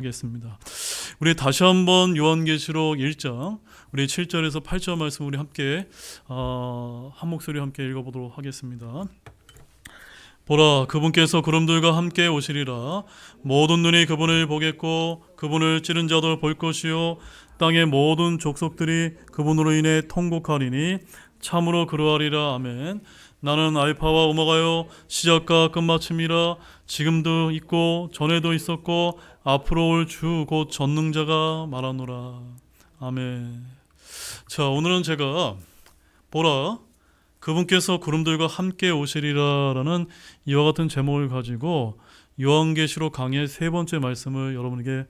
하겠습니다. 우리 다시 한번 요한계시록 1장 우리 7절에서 8절 말씀 우리 함께 한 목소리 함께 읽어보도록 하겠습니다. 보라, 그분께서 구름들과 함께 오시리라. 모든 눈이 그분을 보겠고 그분을 찌른 자도 볼 것이요 땅의 모든 족속들이 그분으로 인해 통곡하리니 참으로 그러하리라. 아멘. 나는 알파와 오메가요 시작과 끝마침이라. 지금도 있고 전에도 있었고 앞으로 올 주 곧 전능자가 말하노라. 아멘. 자, 오늘은 제가 보라, 그분께서 구름들과 함께 오시리라 라는 이와 같은 제목을 가지고 요한계시록 강의 세 번째 말씀을 여러분에게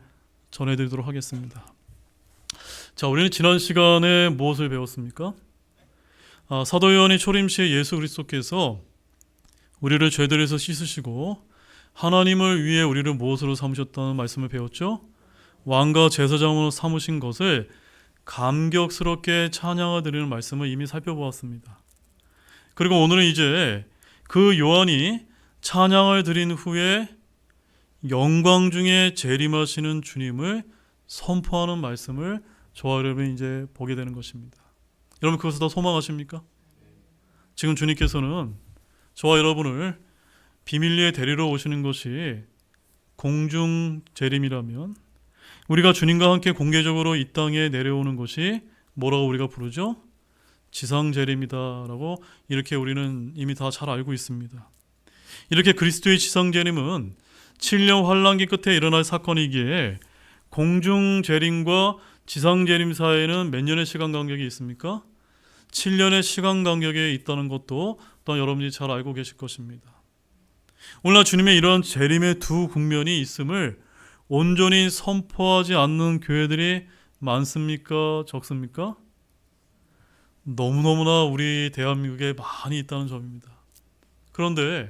전해드리도록 하겠습니다. 자, 우리는 지난 시간에 무엇을 배웠습니까? 사도 요한이 초림시에 예수 그리스도께서 우리를 죄들에서 씻으시고 하나님을 위해 우리를 무엇으로 삼으셨다는 말씀을 배웠죠? 왕과 제사장으로 삼으신 것을 감격스럽게 찬양을 드리는 말씀을 이미 살펴보았습니다. 그리고 오늘은 이제 그 요한이 찬양을 드린 후에 영광 중에 재림하시는 주님을 선포하는 말씀을 저와 여러분이 이제 보게 되는 것입니다. 여러분, 그것을 다 소망하십니까? 지금 주님께서는 저와 여러분을 비밀리에 데리러 오시는 것이 공중 재림이라면 우리가 주님과 함께 공개적으로 이 땅에 내려오는 것이 뭐라고 우리가 부르죠? 지상 재림이다라고 이렇게 우리는 이미 다 잘 알고 있습니다. 이렇게 그리스도의 지상 재림은 7년 환란기 끝에 일어날 사건이기에 공중 재림과 지상 재림 사이에는 몇 년의 시간 간격이 있습니까? 7년의 시간 간격에 있다는 것도 또한 여러분이 잘 알고 계실 것입니다. 오늘날 주님의 이런 재림의 두 국면이 있음을 온전히 선포하지 않는 교회들이 많습니까? 적습니까? 너무너무나 우리 대한민국에 많이 있다는 점입니다. 그런데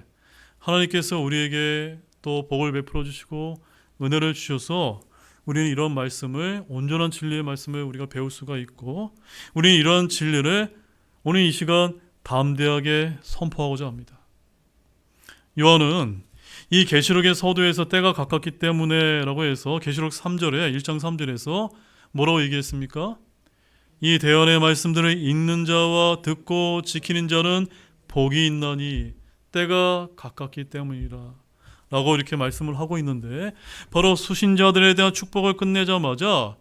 하나님께서 우리에게 또 복을 베풀어 주시고 은혜를 주셔서 우리는 이런 말씀을, 온전한 진리의 말씀을 우리가 배울 수가 있고, 우리는 이러한 진리를 오늘 이 시간 담대하게 선포하고자 합니다. 요한은 이 계시록의 서두에서 때가 가깝기 때문에 라고 해서 계시록 3절에 1장 3절에서 뭐라고 얘기했습니까? 이 대언의 말씀들을 읽는 자와 듣고 지키는 자는 복이 있나니 때가 가깝기 때문이라 라고 이렇게 말씀을 하고 있는데, 바로 수신자들에 대한 축복을 끝내자마자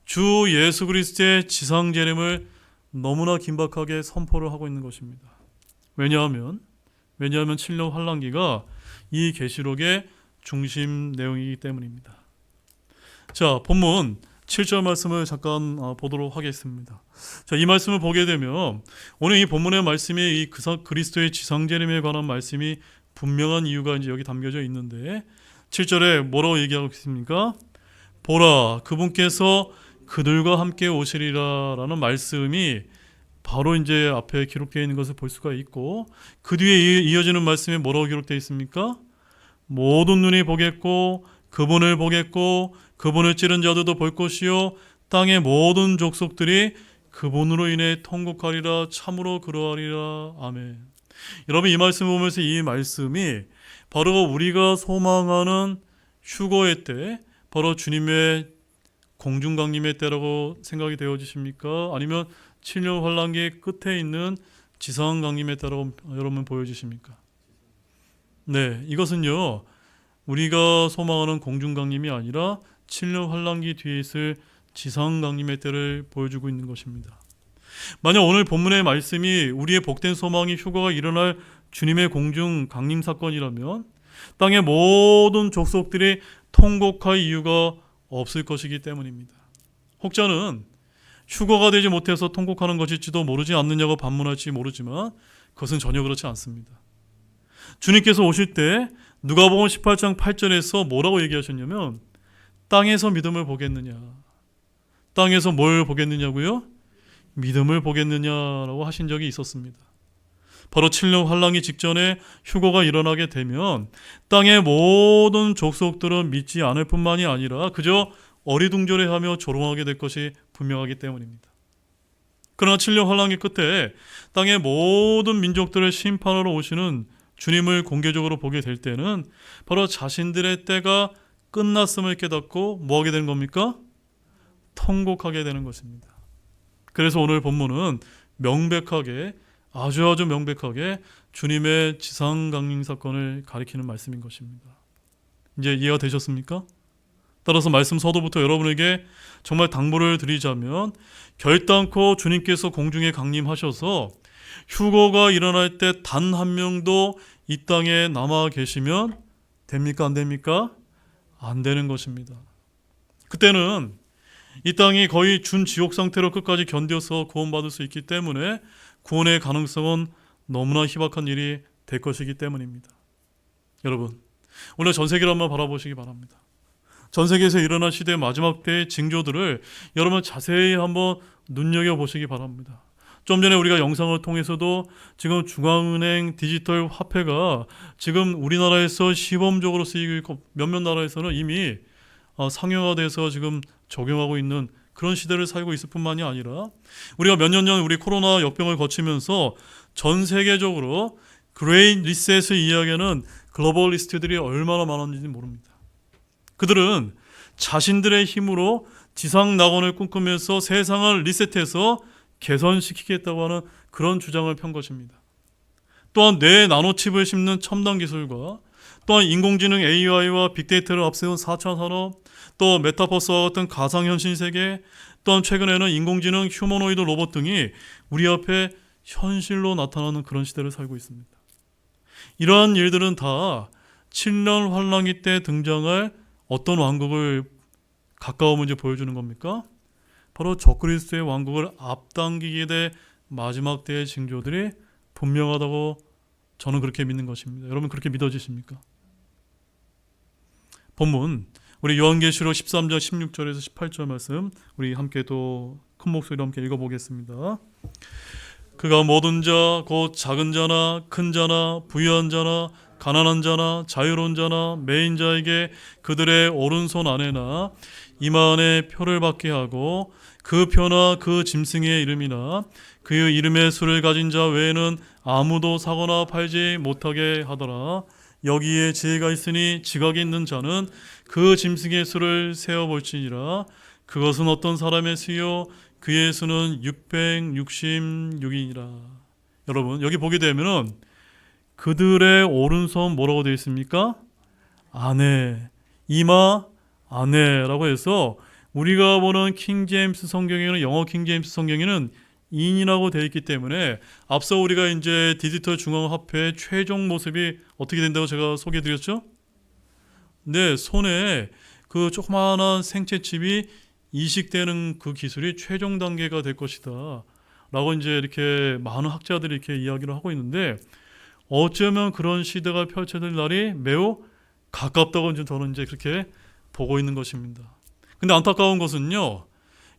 주 예수 그리스도의 지상 재림을 너무나 긴박하게 선포를 하고 있는 것입니다. 왜냐하면 7년 환란기가 이 계시록의 중심 내용이기 때문입니다. 자, 본문 7절 말씀을 잠깐 보도록 하겠습니다. 자, 이 말씀을 보게 되면 오늘 이 본문의 말씀이 이 그리스도의 지상 재림에 관한 말씀이 분명한 이유가 이제 여기 담겨져 있는데, 7절에 뭐라고 얘기하고 있습니까? 보라, 그분께서 그들과 함께 오시리라 라는 말씀이 바로 이제 앞에 기록되어 있는 것을 볼 수가 있고, 그 뒤에 이어지는 말씀이 뭐라고 기록되어 있습니까? 모든 눈이 보겠고 그분을 보겠고 그분을 찌른 자들도 볼 것이요 땅의 모든 족속들이 그분으로 인해 통곡하리라. 참으로 그러하리라. 아멘. 여러분, 이 말씀 보면서 이 말씀이 바로 우리가 소망하는 휴거의 때, 바로 주님의 공중강림의 때라고 생각이 되어지십니까? 아니면 7년 환란기 끝에 있는 지상강림의 때라고 여러분 보여지십니까? 네, 이것은요, 우리가 소망하는 공중강림이 아니라 7년 환란기 뒤에 있을 지상강림의 때를 보여주고 있는 것입니다. 만약 오늘 본문의 말씀이 우리의 복된 소망이 휴거가 일어날 주님의 공중 강림 사건이라면 땅의 모든 족속들이 통곡할 이유가 없을 것이기 때문입니다. 혹자는 휴거가 되지 못해서 통곡하는 것일지도 모르지 않느냐고 반문할지 모르지만 그것은 전혀 그렇지 않습니다. 주님께서 오실 때 누가복음 18장 8절에서 뭐라고 얘기하셨냐면, 땅에서 믿음을 보겠느냐, 땅에서 뭘 보겠느냐고요? 믿음을 보겠느냐라고 하신 적이 있었습니다. 바로 7년 환란기 직전에 휴거가 일어나게 되면 땅의 모든 족속들은 믿지 않을 뿐만이 아니라 그저 어리둥절해하며 조롱하게 될 것이 분명하기 때문입니다. 그러나 7년 환란기 끝에 땅의 모든 민족들을 심판하러 오시는 주님을 공개적으로 보게 될 때는 바로 자신들의 때가 끝났음을 깨닫고 뭐 하게 되는 겁니까? 통곡하게 되는 것입니다. 그래서 오늘 본문은 명백하게, 아주 명백하게 주님의 지상강림 사건을 가리키는 말씀인 것입니다. 이제 이해가 되셨습니까? 따라서 말씀 서두부터 여러분에게 정말 당부를 드리자면, 결단코 주님께서 공중에 강림하셔서 휴거가 일어날 때 단 한 명도 이 땅에 남아 계시면 됩니까? 안 됩니까? 안 되는 것입니다. 그때는 이 땅이 거의 준지옥 상태로 끝까지 견뎌서 구원받을 수 있기 때문에 구원의 가능성은 너무나 희박한 일이 될 것이기 때문입니다. 여러분, 오늘 전 세계를 한번 바라보시기 바랍니다. 전 세계에서 일어날 시대의 마지막 때의 징조들을 여러분 자세히 한번 눈여겨보시기 바랍니다. 좀 전에 우리가 영상을 통해서도 지금 중앙은행 디지털 화폐가 지금 우리나라에서 시범적으로 쓰이고 있고 몇몇 나라에서는 이미 상용화돼서 지금 적용하고 있는 그런 시대를 살고 있을 뿐만이 아니라, 우리가 몇 년 전 우리 코로나 역병을 거치면서 전 세계적으로 그레이트 리셋을 이야기하는 글로벌리스트들이 얼마나 많았는지 모릅니다. 그들은 자신들의 힘으로 지상 낙원을 꿈꾸면서 세상을 리셋해서 개선시키겠다고 하는 그런 주장을 편 것입니다. 또한 뇌 나노칩을 심는 첨단 기술과 또한 인공지능 AI와 빅데이터를 앞세운 4차 산업, 또 메타버스와 같은 가상현실 세계, 또한 최근에는 인공지능 휴머노이드 로봇 등이 우리 앞에 현실로 나타나는 그런 시대를 살고 있습니다. 이러한 일들은 다 7년 환란기 때 등장할 어떤 왕국을 가까우면서 보여주는 겁니까? 바로 적그리스도의 왕국을 앞당기게 될 마지막 때의 징조들이 분명하다고 저는 그렇게 믿는 것입니다. 여러분 그렇게 믿어지십니까? 본문 우리 요한계시록 13장 16절에서 18절 말씀 우리 함께 또 큰 목소리로 함께 읽어보겠습니다. 그가 모든 자 곧 작은 자나 큰 자나 부유한 자나 가난한 자나 자유로운 자나 매인 자에게 그들의 오른손 안에나 이마 안에 표를 받게 하고 그 표나 그 짐승의 이름이나 그 이름의 수를 가진 자 외에는 아무도 사거나 팔지 못하게 하더라. 여기에 지혜가 있으니 지각이 있는 자는 그 짐승의 수를 세어볼지니라. 그것은 어떤 사람의 수요 그의 수는 666이니라. 여러분 여기 보게 되면은 그들의 오른손 뭐라고 되어 있습니까? 안에, 이마 안에라고 해서 우리가 보는 킹제임스 성경에는, 영어 킹제임스 성경에는 인이라고 되어 있기 때문에 앞서 우리가 이제 디지털 중앙화폐의 최종 모습이 어떻게 된다고 제가 소개해드렸죠? 네, 손에 그 조그마한 생체칩이 이식되는 그 기술이 최종 단계가 될 것이다 라고 이제 이렇게 많은 학자들이 이렇게 이야기를 하고 있는데, 어쩌면 그런 시대가 펼쳐질 날이 매우 가깝다고 이제 저는 이제 그렇게 보고 있는 것입니다. 근데 안타까운 것은요,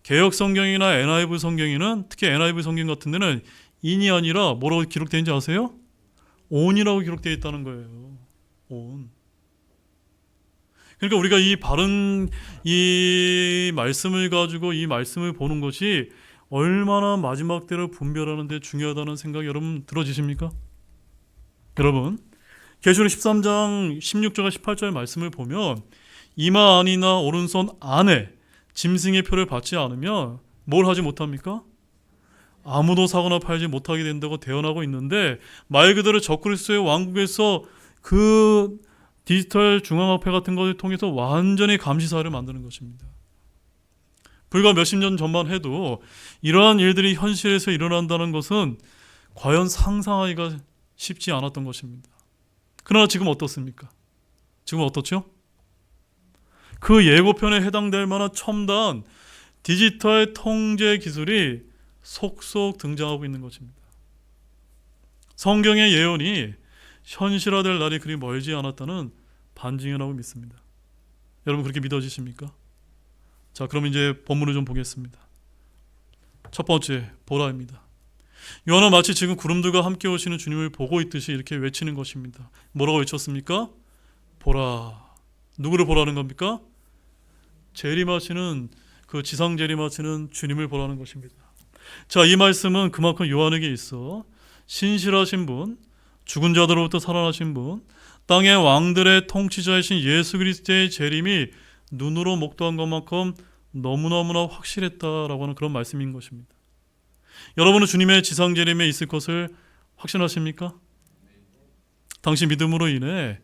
개역 성경이나 NIV 성경에는, 특히 NIV 성경 같은 데는 인이 아니라 뭐라고 기록되어 있는지 아세요? 온이라고 기록되어 있다는 거예요. 온. 그러니까 우리가 이 바른 이 말씀을 가지고 이 말씀을 보는 것이 얼마나 마지막 때를 분별하는 데 중요하다는 생각이 여러분 들어지십니까? 여러분 계시록 13장 16절과 18절 말씀을 보면 이마 안이나 오른손 안에 짐승의 표를 받지 않으면 뭘 하지 못합니까? 아무도 사거나 팔지 못하게 된다고 대언하고 있는데, 말 그대로 적그리스도의 왕국에서 그 디지털 중앙화폐 같은 것을 통해서 완전히 감시사를 만드는 것입니다. 불과 몇십 년 전만 해도 이러한 일들이 현실에서 일어난다는 것은 과연 상상하기가 쉽지 않았던 것입니다. 그러나 지금 어떻습니까? 지금 어떻죠? 그 예고편에 해당될 만한 첨단 디지털 통제 기술이 속속 등장하고 있는 것입니다. 성경의 예언이 현실화될 날이 그리 멀지 않았다는 반증이라고 믿습니다. 여러분 그렇게 믿어지십니까? 자, 그럼 이제 본문을 좀 보겠습니다. 첫 번째, 보라입니다. 요한은 마치 지금 구름들과 함께 오시는 주님을 보고 있듯이 이렇게 외치는 것입니다. 뭐라고 외쳤습니까? 보라. 누구를 보라는 겁니까? 재림하시는, 그 지상 재림하시는 주님을 보라는 것입니다. 자, 이 말씀은 그만큼 요한에게 있어 신실하신 분, 죽은 자들로부터 살아나신 분, 땅의 왕들의 통치자이신 예수 그리스도의 재림이 눈으로 목도한 것만큼 너무너무나 확실했다라고 하는 그런 말씀인 것입니다. 여러분은 주님의 지상 재림에 있을 것을 확신하십니까? 당시 믿음으로 인해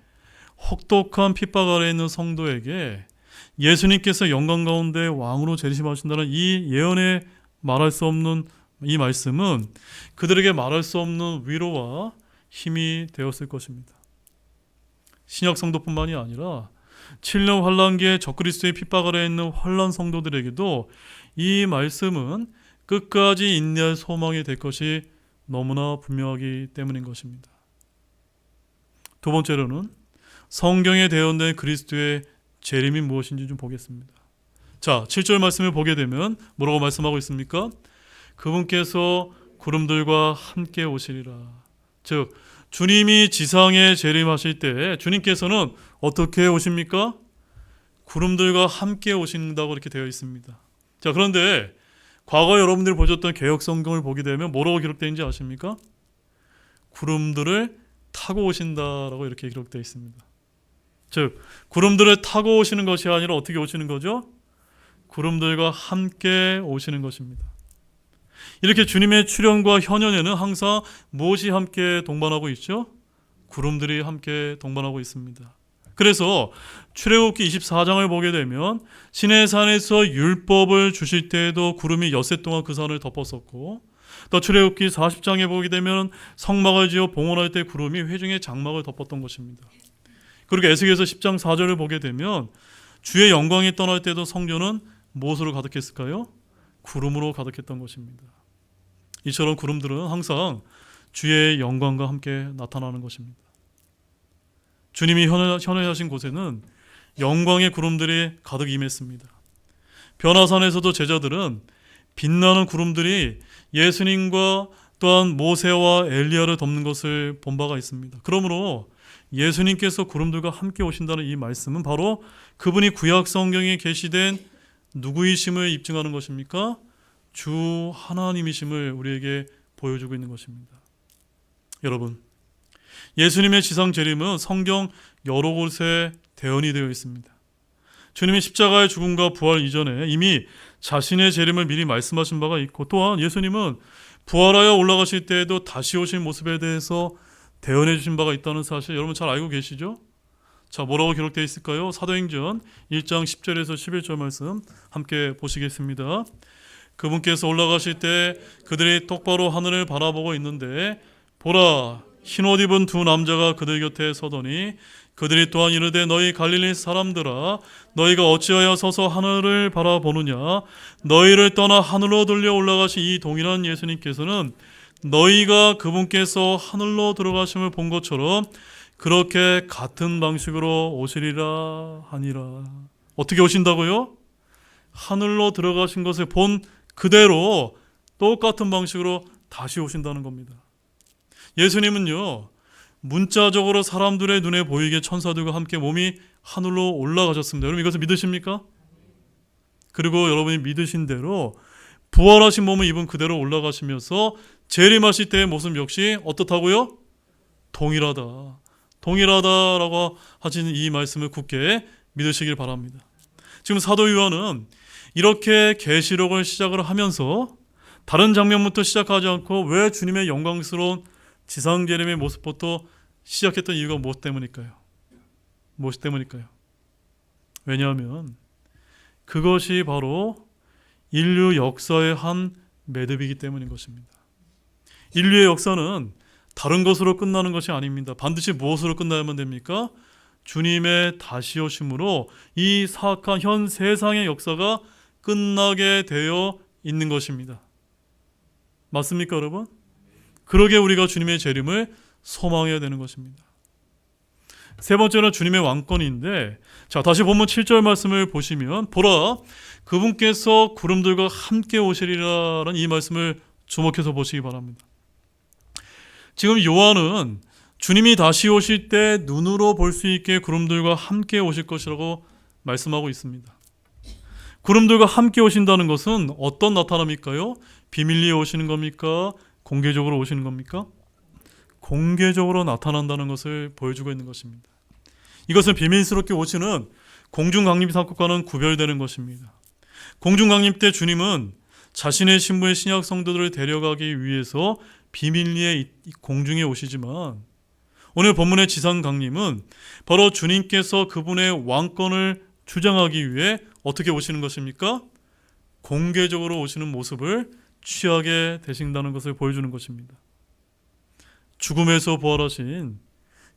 혹독한 핍박 아래에 있는 성도에게 예수님께서 영광 가운데 왕으로 재림하신다는 이 예언에 말할 수 없는 이 말씀은 그들에게 말할 수 없는 위로와 힘이 되었을 것입니다. 신약 성도뿐만이 아니라 7년 환란기에 적그리스도의 핍박 아래에 있는 환란 성도들에게도 이 말씀은 끝까지 인내할 소망이 될 것이 너무나 분명하기 때문인 것입니다. 두 번째로는 성경에 대언된 그리스도의 재림이 무엇인지 좀 보겠습니다. 자, 7절 말씀을 보게 되면 뭐라고 말씀하고 있습니까? 그분께서 구름들과 함께 오시리라. 즉 주님이 지상에 재림하실 때 주님께서는 어떻게 오십니까? 구름들과 함께 오신다고 이렇게 되어 있습니다. 자, 그런데 과거 여러분들이 보셨던 개역 성경을 보게 되면 뭐라고 기록되어 있는지 아십니까? 구름들을 타고 오신다라고 이렇게 기록되어 있습니다. 즉 구름들을 타고 오시는 것이 아니라 어떻게 오시는 거죠? 구름들과 함께 오시는 것입니다. 이렇게 주님의 출현과 현현에는 항상 무엇이 함께 동반하고 있죠? 구름들이 함께 동반하고 있습니다. 그래서 출애굽기 24장을 보게 되면 시내산에서 율법을 주실 때에도 구름이 엿새 동안 그 산을 덮었었고, 또 출애굽기 40장에 보게 되면 성막을 지어 봉헌할 때 구름이 회중의 장막을 덮었던 것입니다. 그리고 에스겔서 10장 4절을 보게 되면 주의 영광이 떠날 때도 성전은 무엇으로 가득했을까요? 구름으로 가득했던 것입니다. 이처럼 구름들은 항상 주의 영광과 함께 나타나는 것입니다. 주님이 현현하신 곳에는 영광의 구름들이 가득 임했습니다. 변화산에서도 제자들은 빛나는 구름들이 예수님과 또한 모세와 엘리야를 덮는 것을 본 바가 있습니다. 그러므로 예수님께서 구름들과 함께 오신다는 이 말씀은 바로 그분이 구약 성경에 계시된 누구이심을 입증하는 것입니까? 주 하나님이심을 우리에게 보여주고 있는 것입니다. 여러분, 예수님의 지상 재림은 성경 여러 곳에 대언이 되어 있습니다. 주님의 십자가의 죽음과 부활 이전에 이미 자신의 재림을 미리 말씀하신 바가 있고, 또한 예수님은 부활하여 올라가실 때에도 다시 오실 모습에 대해서 대언해 주신 바가 있다는 사실 여러분 잘 알고 계시죠? 자, 뭐라고 기록되어 있을까요? 사도행전 1장 10절에서 11절 말씀 함께 보시겠습니다. 그분께서 올라가실 때 그들이 똑바로 하늘을 바라보고 있는데 보라, 흰옷 입은 두 남자가 그들 곁에 서더니 그들이 또한 이르되 너희 갈릴리 사람들아, 너희가 어찌하여 서서 하늘을 바라보느냐? 너희를 떠나 하늘로 들려 올라가신 이 동일한 예수님께서는 너희가 그분께서 하늘로 들어가심을 본 것처럼 그렇게 같은 방식으로 오시리라 하니라. 어떻게 오신다고요? 하늘로 들어가신 것을 본 그대로 똑같은 방식으로 다시 오신다는 겁니다. 예수님은요, 문자적으로 사람들의 눈에 보이게 천사들과 함께 몸이 하늘로 올라가셨습니다. 여러분 이것을 믿으십니까? 그리고 여러분이 믿으신 대로 부활하신 몸을 입은 그대로 올라가시면서 재림하실 때의 모습 역시 어떻다고요? 동일하다. 동일하다라고 하시는 이 말씀을 굳게 믿으시길 바랍니다. 지금 사도 요한은 이렇게 계시록을 시작을 하면서 다른 장면부터 시작하지 않고 왜 주님의 영광스러운 지상 재림의 모습부터 시작했던 이유가 무엇 때문일까요? 무엇 때문일까요? 왜냐하면 그것이 바로 인류 역사의 한 매듭이기 때문인 것입니다. 인류의 역사는 다른 것으로 끝나는 것이 아닙니다. 반드시 무엇으로 끝나야만 됩니까? 주님의 다시 오심으로 이 사악한 현 세상의 역사가 끝나게 되어 있는 것입니다. 맞습니까, 여러분? 그러게 우리가 주님의 재림을 소망해야 되는 것입니다. 세 번째는 주님의 왕권인데, 자, 다시 본문 7절 말씀을 보시면 보라, 그분께서 구름들과 함께 오시리라는 이 말씀을 주목해서 보시기 바랍니다. 지금 요한은 주님이 다시 오실 때 눈으로 볼 수 있게 구름들과 함께 오실 것이라고 말씀하고 있습니다. 구름들과 함께 오신다는 것은 어떤 나타남일까요? 비밀리에 오시는 겁니까? 공개적으로 오시는 겁니까? 공개적으로 나타난다는 것을 보여주고 있는 것입니다. 이것은 비밀스럽게 오시는 공중강림 사건과는 구별되는 것입니다. 공중강림 때 주님은 자신의 신부의 신약 성도들을 데려가기 위해서 비밀리에 공중에 오시지만, 오늘 본문의 지상강림은 바로 주님께서 그분의 왕권을 주장하기 위해 어떻게 오시는 것입니까? 공개적으로 오시는 모습을 취하게 되신다는 것을 보여주는 것입니다. 죽음에서 부활하신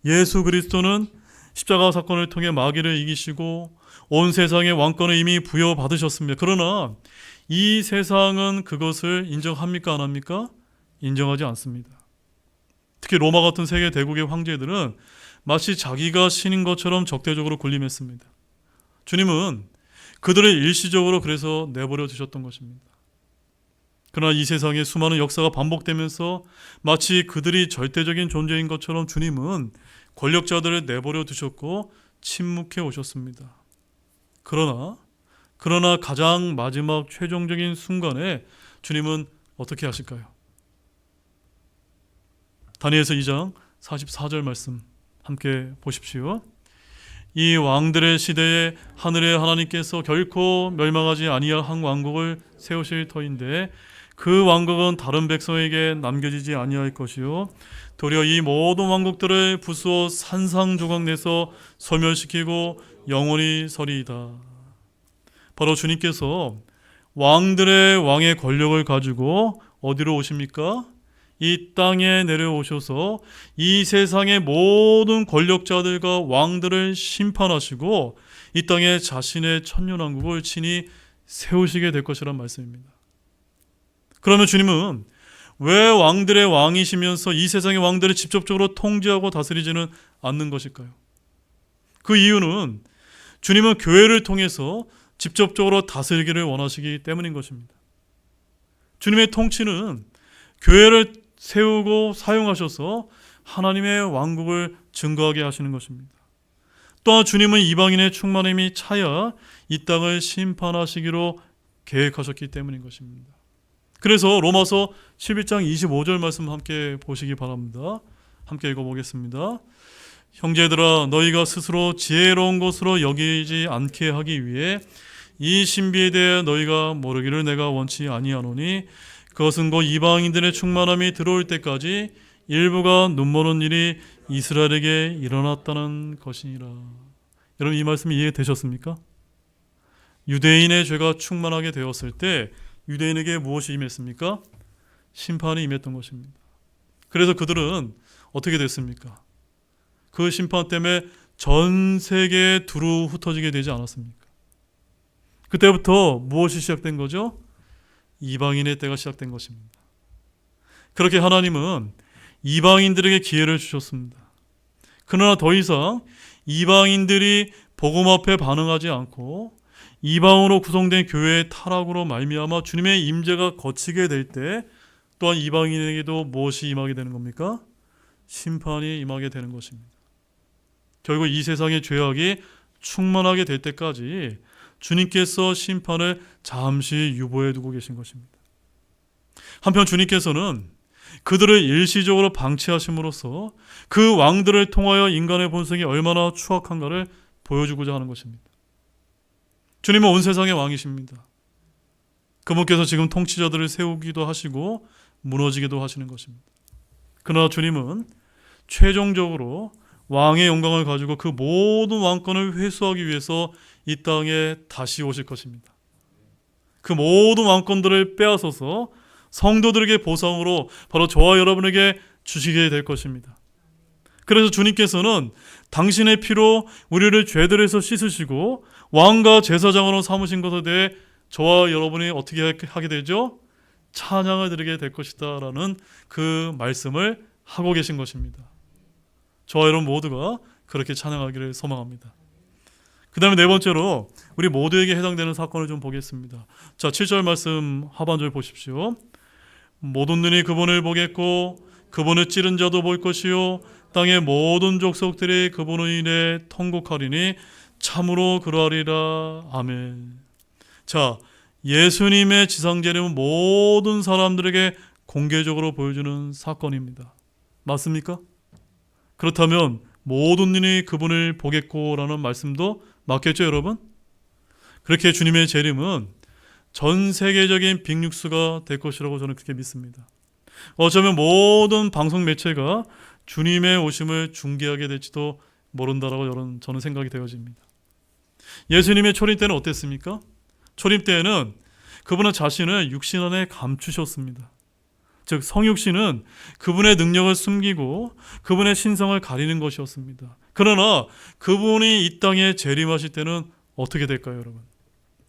예수 그리스도는 십자가 사건을 통해 마귀를 이기시고 온 세상의 왕권을 이미 부여받으셨습니다. 그러나 이 세상은 그것을 인정합니까? 안 합니까? 인정하지 않습니다. 특히 로마 같은 세계 대국의 황제들은 마치 자기가 신인 것처럼 적대적으로 군림했습니다. 주님은 그들을 일시적으로 그래서 내버려 두셨던 것입니다. 그러나 이 세상의 수많은 역사가 반복되면서 마치 그들이 절대적인 존재인 것처럼 주님은 권력자들을 내버려 두셨고 침묵해 오셨습니다. 그러나 가장 마지막 최종적인 순간에 주님은 어떻게 하실까요? 다니엘서 2장 44절 말씀 함께 보십시오. 이 왕들의 시대에 하늘의 하나님께서 결코 멸망하지 아니할 한 왕국을 세우실 터인데 그 왕국은 다른 백성에게 남겨지지 아니할 것이요 도리어 이 모든 왕국들을 부수어 산상조각내서 소멸시키고 영원히 서리이다. 바로 주님께서 왕들의 왕의 권력을 가지고 어디로 오십니까? 이 땅에 내려오셔서 이 세상의 모든 권력자들과 왕들을 심판하시고 이 땅에 자신의 천년왕국을 친히 세우시게 될 것이란 말씀입니다. 그러면 주님은 왜 왕들의 왕이시면서 이 세상의 왕들을 직접적으로 통제하고 다스리지는 않는 것일까요? 그 이유는 주님은 교회를 통해서 직접적으로 다스리기를 원하시기 때문인 것입니다. 주님의 통치는 교회를 세우고 사용하셔서 하나님의 왕국을 증거하게 하시는 것입니다. 또한 주님은 이방인의 충만함이 차야 이 땅을 심판하시기로 계획하셨기 때문인 것입니다. 그래서 로마서 11장 25절 말씀 함께 보시기 바랍니다. 함께 읽어보겠습니다. 형제들아 너희가 스스로 지혜로운 것으로 여기지 않게 하기 위해 이 신비에 대해 너희가 모르기를 내가 원치 아니하노니 그것은 곧 이방인들의 충만함이 들어올 때까지 일부가 눈머는 일이 이스라엘에게 일어났다는 것이니라. 여러분 이 말씀이 이해되셨습니까? 유대인의 죄가 충만하게 되었을 때 유대인에게 무엇이 임했습니까? 심판이 임했던 것입니다. 그래서 그들은 어떻게 됐습니까? 그 심판 때문에 전 세계에 두루 흩어지게 되지 않았습니까? 그때부터 무엇이 시작된 거죠? 이방인의 때가 시작된 것입니다. 그렇게 하나님은 이방인들에게 기회를 주셨습니다. 그러나 더 이상 이방인들이 복음 앞에 반응하지 않고 이방으로 구성된 교회의 타락으로 말미암아 주님의 임재가 거치게 될 때 또한 이방인에게도 무엇이 임하게 되는 겁니까? 심판이 임하게 되는 것입니다. 결국 이 세상의 죄악이 충만하게 될 때까지 주님께서 심판을 잠시 유보해 두고 계신 것입니다. 한편 주님께서는 그들을 일시적으로 방치하심으로써 그 왕들을 통하여 인간의 본성이 얼마나 추악한가를 보여주고자 하는 것입니다. 주님은 온 세상의 왕이십니다. 그분께서 지금 통치자들을 세우기도 하시고 무너지기도 하시는 것입니다. 그러나 주님은 최종적으로 왕의 영광을 가지고 그 모든 왕권을 회수하기 위해서 이 땅에 다시 오실 것입니다. 그 모든 왕권들을 빼앗아서 성도들에게 보상으로 바로 저와 여러분에게 주시게 될 것입니다. 그래서 주님께서는 당신의 피로 우리를 죄들에서 씻으시고 왕과 제사장으로 삼으신 것에 대해 저와 여러분이 어떻게 하게 되죠? 찬양을 드리게 될 것이다 라는 그 말씀을 하고 계신 것입니다. 저와 여러분 모두가 그렇게 찬양하기를 소망합니다. 그 다음에 네 번째로 우리 모두에게 해당되는 사건을 좀 보겠습니다. 자, 7절 말씀 하반절 보십시오. 모든 눈이 그분을 보겠고 그분을 찌른 자도 볼 것이요 땅의 모든 족속들이 그분을 인해 통곡하리니 참으로 그러하리라. 아멘. 자, 예수님의 지상재림은 모든 사람들에게 공개적으로 보여주는 사건입니다. 맞습니까? 그렇다면 모든 눈이 그분을 보겠고라는 말씀도 맞겠죠, 여러분? 그렇게 주님의 재림은 전 세계적인 빅뉴스가 될 것이라고 저는 그렇게 믿습니다. 어쩌면 모든 방송 매체가 주님의 오심을 중계하게 될지도 모른다라고 저는 생각이 되어집니다. 예수님의 초림 때는 어땠습니까? 초림 때에는 그분은 자신을 육신 안에 감추셨습니다. 즉 성육신은 그분의 능력을 숨기고 그분의 신성을 가리는 것이었습니다. 그러나 그분이 이 땅에 재림하실 때는 어떻게 될까요, 여러분?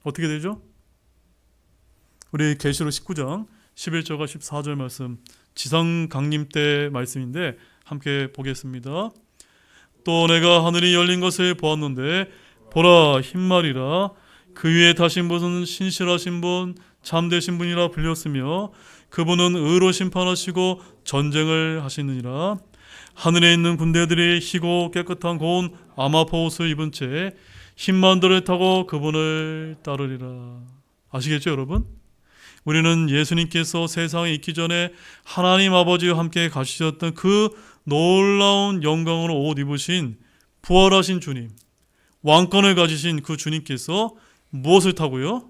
어떻게 되죠? 우리 계시록 19장 11절과 14절 말씀, 지상 강림 때 말씀인데 함께 보겠습니다. 또 내가 하늘이 열린 것을 보았는데 보라, 흰말이라. 그 위에 타신 분은 신실하신 분, 참되신 분이라 불렸으며 그분은 의로 심판하시고 전쟁을 하시느니라. 하늘에 있는 군대들이 희고 깨끗한 고운 아마포 옷을 입은 채 흰 만도를 타고 그분을 따르리라. 아시겠죠, 여러분? 우리는 예수님께서 세상에 있기 전에 하나님 아버지와 함께 가시셨던 그 놀라운 영광으로 옷 입으신 부활하신 주님, 왕권을 가지신 그 주님께서 무엇을 타고요?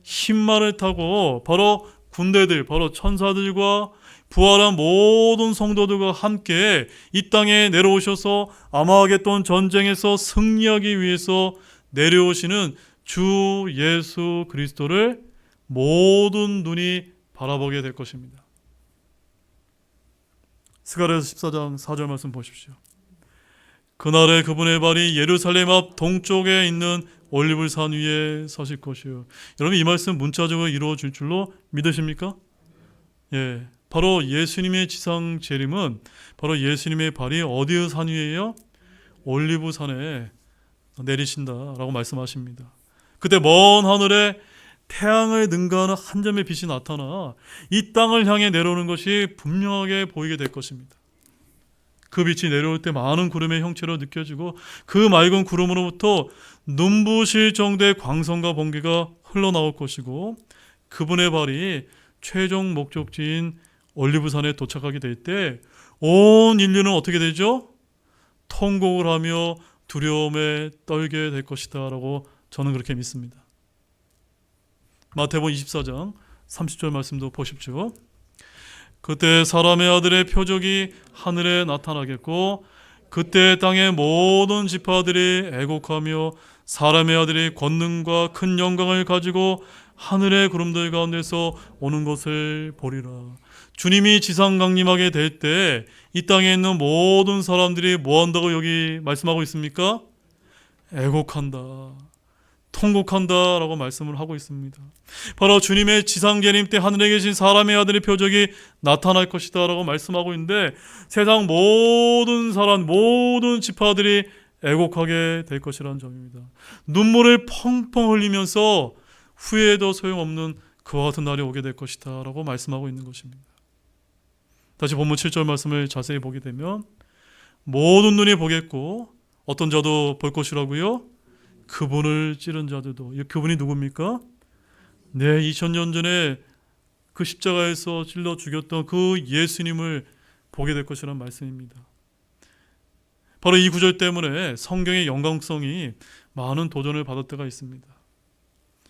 흰말을 타고 바로 군대들, 바로 천사들과 부활한 모든 성도들과 함께 이 땅에 내려오셔서 아마겟돈 전쟁에서 승리하기 위해서 내려오시는 주 예수 그리스도를 모든 눈이 바라보게 될 것입니다. 스가랴서 14장 4절 말씀 보십시오. 그날에 그분의 발이 예루살렘 앞 동쪽에 있는 올리브산 위에 서실 것이요. 여러분, 이 말씀 문자적으로 이루어질 줄로 믿으십니까? 예, 바로 예수님의 지상 재림은 바로 예수님의 발이 어디의 산 위에요? 올리브산에 내리신다라고 말씀하십니다. 그때 먼 하늘에 태양을 능가하는 한 점의 빛이 나타나 이 땅을 향해 내려오는 것이 분명하게 보이게 될 것입니다. 그 빛이 내려올 때 많은 구름의 형체로 느껴지고 그 맑은 구름으로부터 눈부실 정도의 광선과 번개가 흘러나올 것이고 그분의 발이 최종 목적지인 올리브산에 도착하게 될 때 온 인류는 어떻게 되죠? 통곡을 하며 두려움에 떨게 될 것이다 라고 저는 그렇게 믿습니다. 마태복음 24장 30절 말씀도 보십시오. 그때 사람의 아들의 표적이 하늘에 나타나겠고 그때 땅의 모든 지파들이 애곡하며 사람의 아들이 권능과 큰 영광을 가지고 하늘의 구름들 가운데서 오는 것을 보리라. 주님이 지상 강림하게 될 때 이 땅에 있는 모든 사람들이 뭐 한다고 여기 말씀하고 있습니까? 애곡한다, 통곡한다 라고 말씀을 하고 있습니다. 바로 주님의 지상 재림 때 하늘에 계신 사람의 아들의 표적이 나타날 것이다 라고 말씀하고 있는데 세상 모든 사람, 모든 지파들이 애곡하게 될 것이라는 점입니다. 눈물을 펑펑 흘리면서 후회해도 소용없는 그와 같은 날이 오게 될 것이다 라고 말씀하고 있는 것입니다. 다시 본문 7절 말씀을 자세히 보게 되면 모든 눈이 보겠고 어떤 자도 볼 것이라고요? 그분을 찌른 자들도. 그분이 누굽니까? 네, 2000년 전에 그 십자가에서 찔러 죽였던 그 예수님을 보게 될 것이라는 말씀입니다. 바로 이 구절 때문에 성경의 영광성이 많은 도전을 받을 때가 있습니다.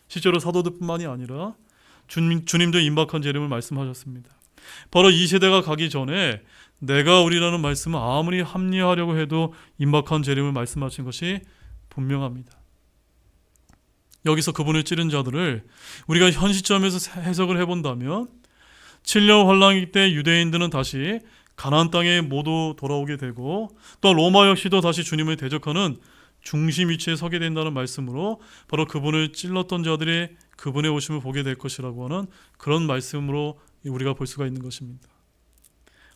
실제로 사도들뿐만이 아니라 주님도 임박한 재림을 말씀하셨습니다. 바로 이 세대가 가기 전에 내가 우리라는 말씀은 아무리 합리화하려고 해도 임박한 재림을 말씀하신 것이 분명합니다. 여기서 그분을 찌른 자들을 우리가 현 시점에서 해석을 해본다면 7년 환란기 때 유대인들은 다시 가나안 땅에 모두 돌아오게 되고 또 로마 역시도 다시 주님을 대적하는 중심 위치에 서게 된다는 말씀으로 바로 그분을 찔렀던 자들이 그분의 오심을 보게 될 것이라고 하는 그런 말씀으로 우리가 볼 수가 있는 것입니다.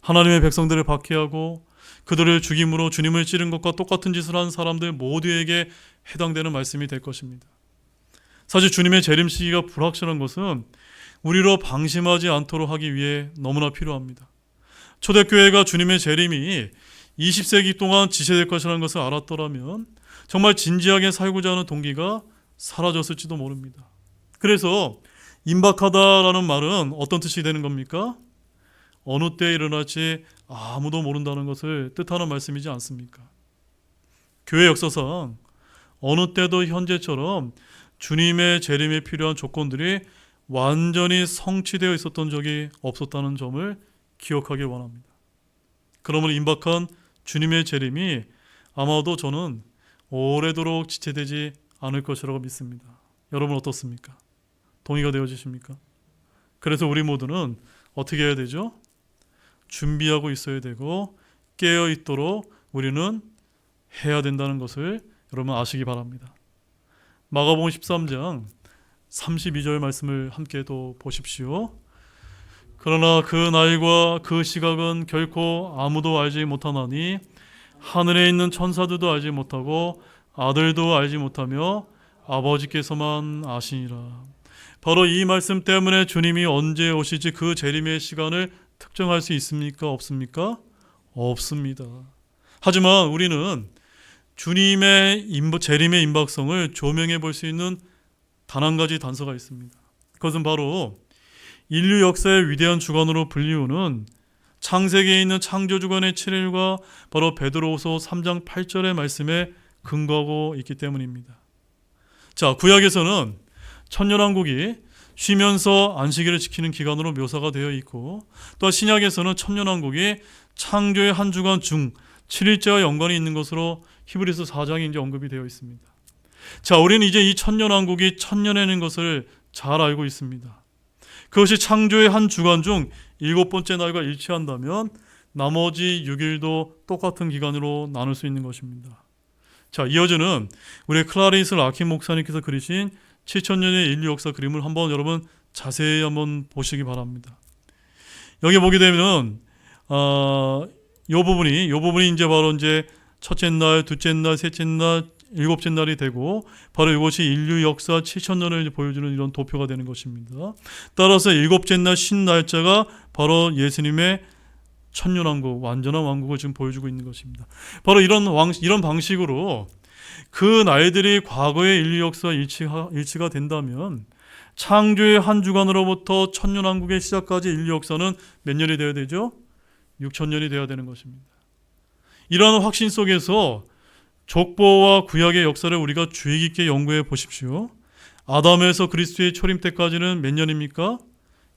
하나님의 백성들을 박해하고 그들을 죽임으로 주님을 찌른 것과 똑같은 짓을 한 사람들 모두에게 해당되는 말씀이 될 것입니다. 사실 주님의 재림 시기가 불확실한 것은 우리로 방심하지 않도록 하기 위해 너무나 필요합니다. 초대교회가 주님의 재림이 20세기 동안 지체될 것이라는 것을 알았더라면 정말 진지하게 살고자 하는 동기가 사라졌을지도 모릅니다. 그래서 임박하다라는 말은 어떤 뜻이 되는 겁니까? 어느 때에 일어날지 아무도 모른다는 것을 뜻하는 말씀이지 않습니까? 교회 역사상 어느 때도 현재처럼 주님의 재림에 필요한 조건들이 완전히 성취되어 있었던 적이 없었다는 점을 기억하길 원합니다. 그러므로 임박한 주님의 재림이 아마도 저는 오래도록 지체되지 않을 것이라고 믿습니다. 여러분 어떻습니까? 동의가 되어지십니까? 그래서 우리 모두는 어떻게 해야 되죠? 준비하고 있어야 되고 깨어 있도록 우리는 해야 된다는 것을 여러분 아시기 바랍니다. 마가복음 13장 32절 말씀을 함께 또 보십시오. 그러나 그 날과 그 시각은 결코 아무도 알지 못하나니 하늘에 있는 천사들도 알지 못하고 아들도 알지 못하며 아버지께서만 아시니라. 바로 이 말씀 때문에 주님이 언제 오실지 그 재림의 시간을 특정할 수 있습니까? 없습니까? 없습니다. 하지만 우리는 주님의 재림의 임박성을 조명해 볼 수 있는 단 한 가지 단서가 있습니다. 그것은 바로 인류 역사의 위대한 주관으로 불리우는 창세기에 있는 창조주관의 7일과 바로 베드로후서 3장 8절의 말씀에 근거하고 있기 때문입니다. 자, 구약에서는 천년왕국이 쉬면서 안식일을 지키는 기간으로 묘사가 되어 있고, 또 신약에서는 천년왕국이 창조의 한 주간 중 7일째와 연관이 있는 것으로 히브리서 4장에 이제 언급이 되어 있습니다. 자, 우리는 이제 이 천년왕국이 천년에는 것을 잘 알고 있습니다. 그것이 창조의 한 주간 중 7번째 날과 일치한다면 나머지 6일도 똑같은 기간으로 나눌 수 있는 것입니다. 자, 이어지는 우리 클라리스 라킨 목사님께서 그리신 7천년의 인류 역사 그림을 한번 여러분 자세히 한번 보시기 바랍니다. 여기 보게 되면 이 부분이 이제 바로 이제 첫째 날, 둘째 날, 셋째 날, 일곱째 날이 되고 바로 이것이 인류 역사 7천년을 보여주는 이런 도표가 되는 것입니다. 따라서 일곱째 날 신날짜가 바로 예수님의 천년왕국, 완전한 왕국을 지금 보여주고 있는 것입니다. 바로 이런 방식으로 그 날들이 과거의 인류 역사와 일치가 된다면 창조의 한 주간으로부터 천년왕국의 시작까지 인류 역사는 몇 년이 되어야 되죠? 6천년이 되어야 되는 것입니다. 이러한 확신 속에서 족보와 구약의 역사를 우리가 주의 깊게 연구해 보십시오. 아담에서 그리스도의 초림 때까지는 몇 년입니까?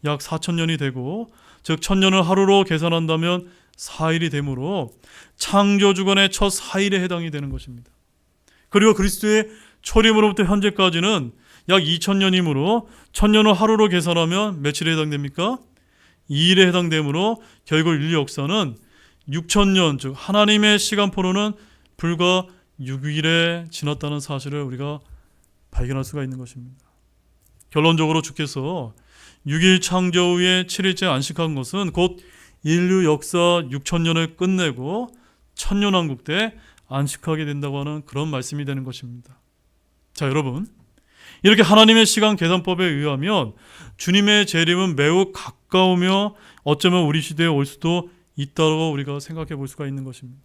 약 4천년이 되고, 즉 천년을 하루로 계산한다면 4일이 되므로 창조주간의 첫 4일에 해당이 되는 것입니다. 그리고 그리스도의 초림으로부터 현재까지는 약 2000년이므로 천년을 하루로 계산하면 며칠에 해당됩니까? 2일에 해당되므로 결국 인류 역사는 6천년, 즉 하나님의 시간표로는 불과 6일에 지났다는 사실을 우리가 발견할 수가 있는 것입니다. 결론적으로 주께서 6일 창조 후에 7일째 안식한 것은 곧 인류 역사 6천년을 끝내고 천년왕국 때 안식하게 된다고 하는 그런 말씀이 되는 것입니다. 자, 여러분, 이렇게 하나님의 시간 계산법에 의하면 주님의 재림은 매우 가까우며 어쩌면 우리 시대에 올 수도 있다고 우리가 생각해 볼 수가 있는 것입니다.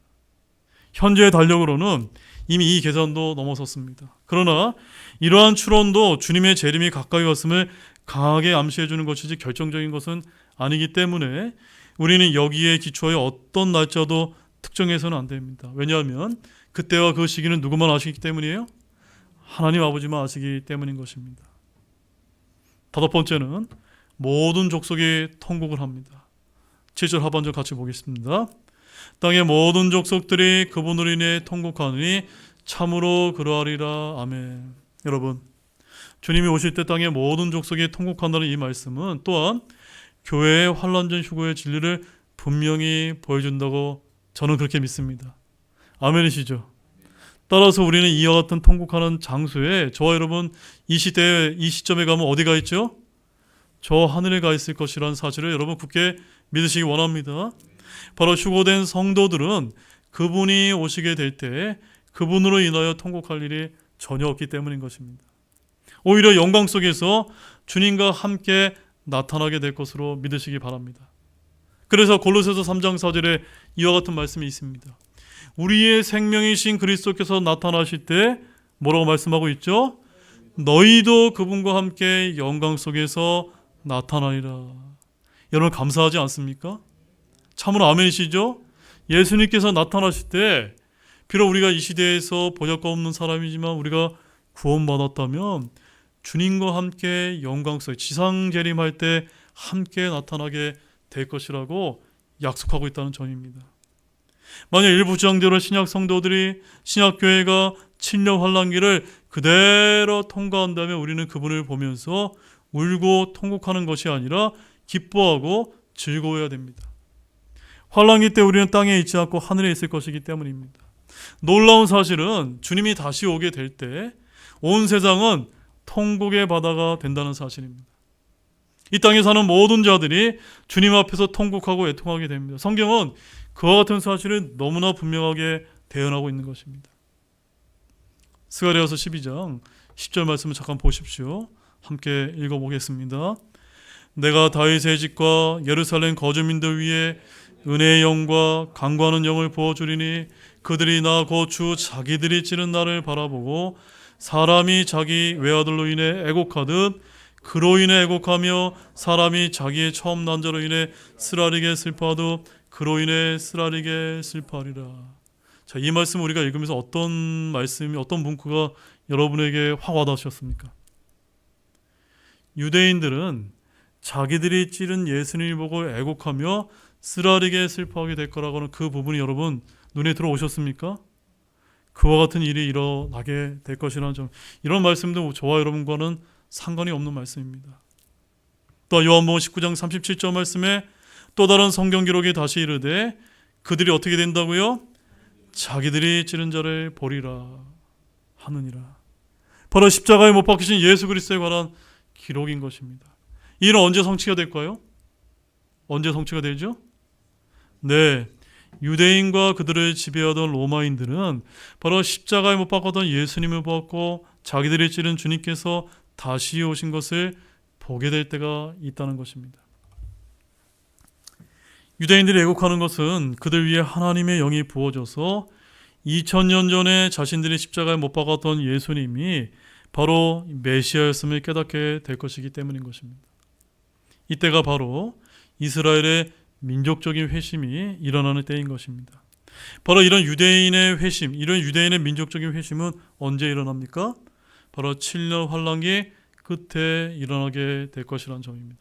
현재의 달력으로는 이미 이 계산도 넘어섰습니다. 그러나 이러한 추론도 주님의 재림이 가까이 왔음을 강하게 암시해 주는 것이지 결정적인 것은 아니기 때문에 우리는 여기에 기초하여 어떤 날짜도 특정해서는 안 됩니다. 왜냐하면 그때와 그 시기는 누구만 아시기 때문이에요? 하나님 아버지만 아시기 때문인 것입니다. 다섯 번째는 모든 족속이 통곡을 합니다. 7절 하반절 같이 보겠습니다. 땅의 모든 족속들이 그분으로 인해 통곡하느니 참으로 그러하리라. 아멘. 여러분, 주님이 오실 때 땅의 모든 족속이 통곡한다는 이 말씀은 또한 교회의 환난전 휴거의 진리를 분명히 보여준다고 저는 그렇게 믿습니다. 아멘이시죠? 따라서 우리는 이와 같은 통곡하는 장소에 저와 여러분 이 시대에 이 시점에 가면 어디가 있죠? 저 하늘에 가 있을 것이라는 사실을 여러분 굳게 믿으시기 원합니다. 바로 휴거된 성도들은 그분이 오시게 될 때 그분으로 인하여 통곡할 일이 전혀 없기 때문인 것입니다. 오히려 영광 속에서 주님과 함께 나타나게 될 것으로 믿으시기 바랍니다. 그래서 골로새서 3장 4절에 이와 같은 말씀이 있습니다. 우리의 생명이신 그리스도께서 나타나실 때 뭐라고 말씀하고 있죠? 너희도 그분과 함께 영광 속에서 나타나리라. 여러분 감사하지 않습니까? 참으로 아멘이시죠? 예수님께서 나타나실 때 비록 우리가 이 시대에서 보잘것 없는 사람이지만 우리가 구원받았다면 주님과 함께 영광 속에 지상 재림할 때 함께 나타나게 될 것이라고 약속하고 있다는 점입니다. 만약 일부 주장대로 신약 성도들이 신약교회가 침략 환란기를 그대로 통과한다면 우리는 그분을 보면서 울고 통곡하는 것이 아니라 기뻐하고 즐거워해야 됩니다. 환란기 때 우리는 땅에 있지 않고 하늘에 있을 것이기 때문입니다. 놀라운 사실은 주님이 다시 오게 될 때 온 세상은 통곡의 바다가 된다는 사실입니다. 이 땅에 사는 모든 자들이 주님 앞에서 통곡하고 애통하게 됩니다. 성경은 그와 같은 사실을 너무나 분명하게 대언하고 있는 것입니다. 스가랴서 12장 10절 말씀을 잠깐 보십시오. 함께 읽어보겠습니다. 내가 다윗의 집과 예루살렘 거주민들 위에 은혜의 영과 강구하는 영을 부어주리니 그들이 나 곧 주 자기들이 찌른 날을 바라보고 사람이 자기 외아들로 인해 애곡하듯 그로 인해 애곡하며 사람이 자기의 처음 난자로 인해 쓰라리게 슬퍼하듯 그로 인해 쓰라리게 슬퍼하리라. 자, 이 말씀 우리가 읽으면서 어떤 말씀이, 어떤 문구가 여러분에게 확 와닿으셨습니까? 유대인들은 자기들이 찌른 예수님을 보고 애곡하며 쓰라리게 슬퍼하게 될 거라고 하는 그 부분이 여러분 눈에 들어오셨습니까? 그와 같은 일이 일어나게 될 것이라는 점, 이런 말씀도 저와 여러분과는 상관이 없는 말씀입니다. 또 요한복음 19장 37절 말씀에 또 다른 성경 기록이 다시 이르되 그들이 어떻게 된다고요? 자기들이 찌른 자를 보리라 하느니라. 바로 십자가에 못 박히신 예수 그리스도에 관한 기록인 것입니다. 이 일은 언제 성취가 될까요? 언제 성취가 되죠? 네, 유대인과 그들을 지배하던 로마인들은 바로 십자가에 못 박았던 예수님을 보았고 자기들이 찌른 주님께서 다시 오신 것을 보게 될 때가 있다는 것입니다. 유대인들이 애곡하는 것은 그들 위에 하나님의 영이 부어져서 2000년 전에 자신들이 십자가에 못 박았던 예수님이 바로 메시아였음을 깨닫게 될 것이기 때문인 것입니다. 이때가 바로 이스라엘의 민족적인 회심이 일어나는 때인 것입니다. 바로 이런 유대인의 회심, 이런 유대인의 민족적인 회심은 언제 일어납니까? 바로 7년 환란기 끝에 일어나게 될 것이라는 점입니다.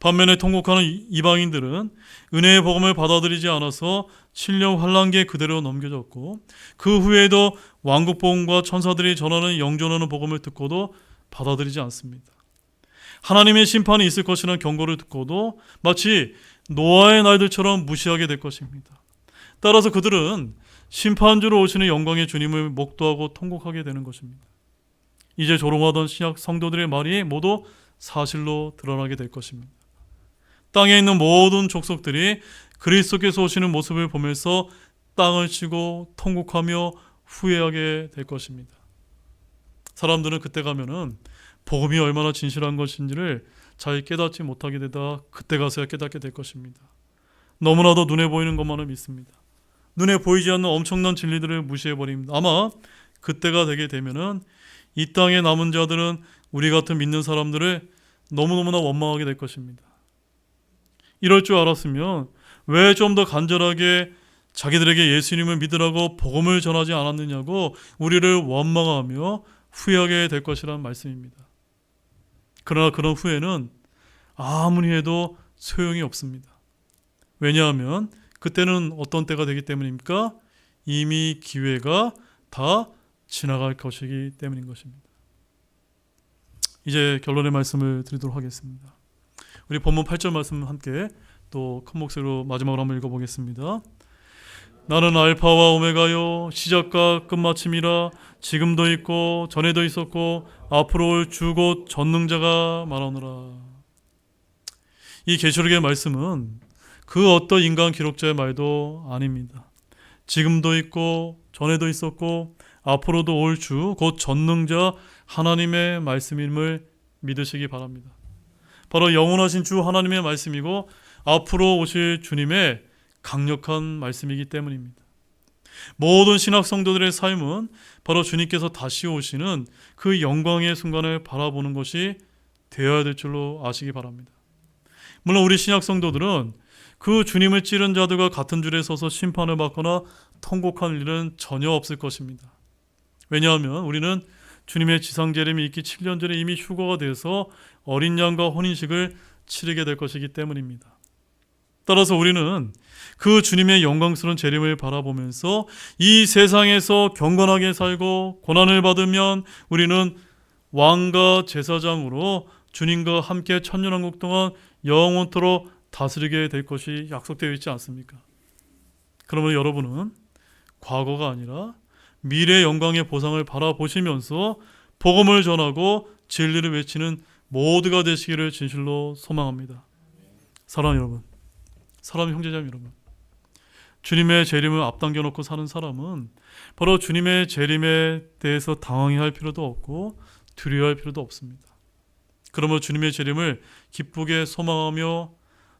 반면에 통곡하는 이방인들은 은혜의 복음을 받아들이지 않아서 7년 환란기에 그대로 넘겨졌고 그 후에도 왕국 복음과 천사들이 전하는 영존하는 복음을 듣고도 받아들이지 않습니다. 하나님의 심판이 있을 것이라는 경고를 듣고도 마치 노아의 날들처럼 무시하게 될 것입니다. 따라서 그들은 심판주로 오시는 영광의 주님을 목도하고 통곡하게 되는 것입니다. 이제 조롱하던 신약 성도들의 말이 모두 사실로 드러나게 될 것입니다. 땅에 있는 모든 족속들이 그리스도께서 오시는 모습을 보면서 땅을 치고 통곡하며 후회하게 될 것입니다. 사람들은 그때 가면은 복음이 얼마나 진실한 것인지를 잘 깨닫지 못하게 되다 그때 가서야 깨닫게 될 것입니다. 너무나도 눈에 보이는 것만을 믿습니다. 눈에 보이지 않는 엄청난 진리들을 무시해버립니다. 아마 그때가 되게 되면은 이 땅에 남은 자들은 우리 같은 믿는 사람들을 너무너무나 원망하게 될 것입니다. 이럴 줄 알았으면 왜 좀 더 간절하게 자기들에게 예수님을 믿으라고 복음을 전하지 않았느냐고 우리를 원망하며 후회하게 될 것이라는 말씀입니다. 그러나 그런 후회는 아무리 해도 소용이 없습니다. 왜냐하면 그때는 어떤 때가 되기 때문입니까? 이미 기회가 다 지나갈 것이기 때문인 것입니다. 이제 결론의 말씀을 드리도록 하겠습니다. 우리 본문 8절 말씀 함께 또 큰 목소리로 마지막으로 한번 읽어보겠습니다. 나는 알파와 오메가요 시작과 끝마침이라 지금도 있고 전에도 있었고 앞으로 올 주 곧 전능자가 말하노라. 이 계시록의 말씀은 그 어떤 인간 기록자의 말도 아닙니다. 지금도 있고 전에도 있었고 앞으로도 올 주 곧 전능자 하나님의 말씀임을 믿으시기 바랍니다. 바로 영원하신 주 하나님의 말씀이고 앞으로 오실 주님의 강력한 말씀이기 때문입니다. 모든 신학 성도들의 삶은 바로 주님께서 다시 오시는 그 영광의 순간을 바라보는 것이 되어야 될 줄로 아시기 바랍니다. 물론 우리 신약 성도들은 그 주님을 찌른 자들과 같은 줄에 서서 심판을 받거나 통곡할 일은 전혀 없을 것입니다. 왜냐하면 우리는 주님의 지상재림이 있기 7년 전에 이미 휴거가 돼서 어린 양과 혼인식을 치르게 될 것이기 때문입니다. 따라서 우리는 그 주님의 영광스러운 재림을 바라보면서 이 세상에서 경건하게 살고 고난을 받으면 우리는 왕과 제사장으로 주님과 함께 천년왕국 동안 영원토록 다스리게 될 것이 약속되어 있지 않습니까? 그러면 여러분은 과거가 아니라 미래의 영광의 보상을 바라보시면서 복음을 전하고 진리를 외치는 모두가 되시기를 진실로 소망합니다. 사랑하는 여러분, 사랑하는 형제자매 여러분, 주님의 재림을 앞당겨 놓고 사는 사람은 바로 주님의 재림에 대해서 당황해할 필요도 없고 두려워할 필요도 없습니다. 그러므로 주님의 재림을 기쁘게 소망하며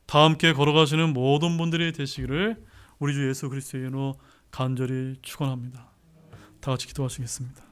다 함께 걸어가시는 모든 분들이 되시기를 우리 주 예수 그리스도의 이름으로 간절히 축원합니다. 다 같이 기도하시겠습니다.